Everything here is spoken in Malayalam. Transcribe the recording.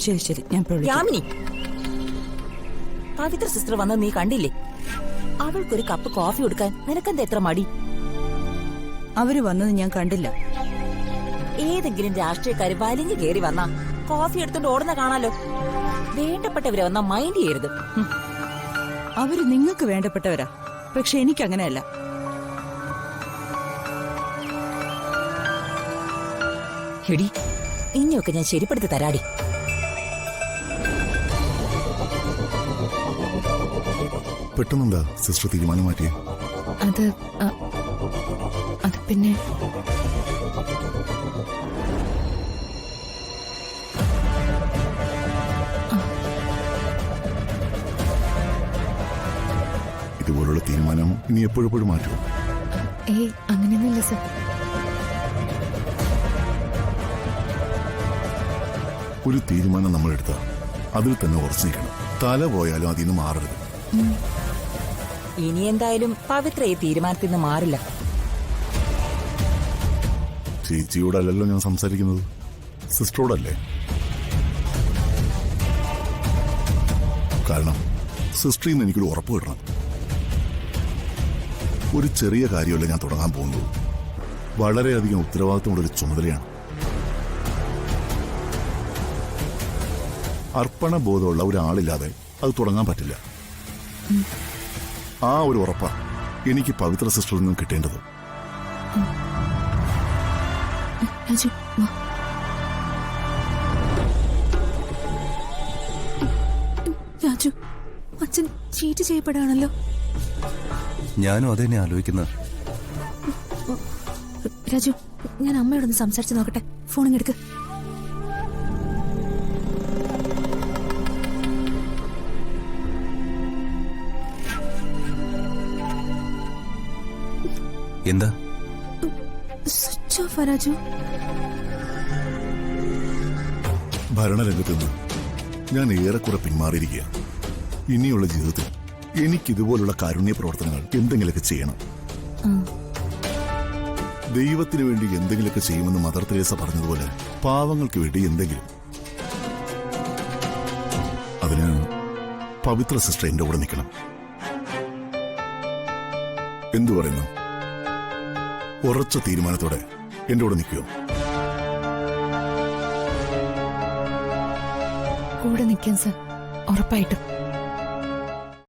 ശരി ശരി, ഞാൻ ഇപ്പോൾ വിളിക്കാം. യാമിനി, പവിത്ര സിസ്റ്റർ വന്ന് നീ കണ്ടില്ലേ? അവൾക്കൊരു കപ്പ് കോഫി കൊടുക്കാൻ നിനക്കെന്താ എത്ര മടി? അവര് വന്നത് ഞാൻ കണ്ടില്ല. ഏതെങ്കിലും രാഷ്ട്രീയക്കാര് വലിഞ്ഞു കയറി വന്നാ കോഫി എടുത്തോണ്ട് ഓടുന്ന കാണാലോ. വേണ്ടപ്പെട്ടവരെ വന്നാ മൈൻഡ് ചെയ്യരുത്. അവര് നിങ്ങൾക്ക് വേണ്ടപ്പെട്ടവരാ, പക്ഷെ എനിക്കങ്ങനെയല്ല. എടി, ഇനിയൊക്കെ ഞാൻ ശരിപ്പെടുത്തി തരാടി. പെട്ടെന്നെന്താ സിസ്റ്റർ തീരുമാനം മാറ്റിയേ? അത് പിന്നെ ഇതുപോലുള്ള തീരുമാനം ഇനി എപ്പോഴെപ്പോഴും മാറ്റുമോ? അങ്ങനെയൊന്നുമില്ല സർ. ഒരു തീരുമാനം നമ്മൾ എടുത്താ അതിൽ തന്നെ ഉറച്ചു നിൽക്കണം. തല പോയാലും അതിൽ നിന്ന് മാറരുത്. ഇനി എന്തായാലും പവിത്ര ഈ തീരുമാനത്തിൽ നിന്ന് മാറില്ല. ചേച്ചിയോടല്ലല്ലോ ഞാൻ സംസാരിക്കുന്നത്, സിസ്റ്ററോടല്ലേ? കാരണം സിസ്റ്ററിൽ നിന്ന് എനിക്കൊരു ഉറപ്പ് കിട്ടണം. ഒരു ചെറിയ കാര്യമല്ല ഞാൻ തുടങ്ങാൻ പോകുന്നത്. വളരെയധികം ഉത്തരവാദിത്തമുള്ളൊരു ചുമതലയാണ്. അർപ്പണബോധമുള്ള ഒരാളില്ലാതെ അത് തുടങ്ങാൻ പറ്റില്ല. ആ ഒരു ഉറപ്പാ എനിക്ക് പവിത്ര സിസ്റ്ററിൽ നിന്നും കിട്ടേണ്ടത്. രാജു, രാജു, അച്ഛൻ ചീറ്റ് ചെയ്യപ്പെടുകയാണല്ലോ. ഞാനും അതെന്നെ ആലോചിക്കുന്നത്. രാജു, ഞാൻ അമ്മയോടൊന്ന് സംസാരിച്ച് നോക്കട്ടെ. ഫോണിങ്ങെടുക്ക്. എന്താ? Switch off. രാജു, ഭരണരംഗത്ത് നിന്ന് ഞാൻ ഏറെക്കുറെ പിന്മാറിയിരിക്കുക. ഇനിയുള്ള ജീവിതത്തിൽ എനിക്കിതുപോലുള്ള കാരുണ്യ പ്രവർത്തനങ്ങൾ എന്തെങ്കിലുമൊക്കെ ചെയ്യണം. ദൈവത്തിനു വേണ്ടി എന്തെങ്കിലുമൊക്കെ ചെയ്യുമെന്ന് മദർ തെരേസ പറഞ്ഞതുപോലെ പാവങ്ങൾക്ക് വേണ്ടി എന്തെങ്കിലും. അതിന് പവിത്ര സിസ്റ്റർ എന്റെ കൂടെ നിൽക്കണം. എന്തു പറയുന്നു? ഉറച്ച തീരുമാനത്തോടെ എന്റെ കൂടെ നിൽക്കുമോ? കൂടെ നിൽക്കാൻ സർ, ഉറപ്പായിട്ടും.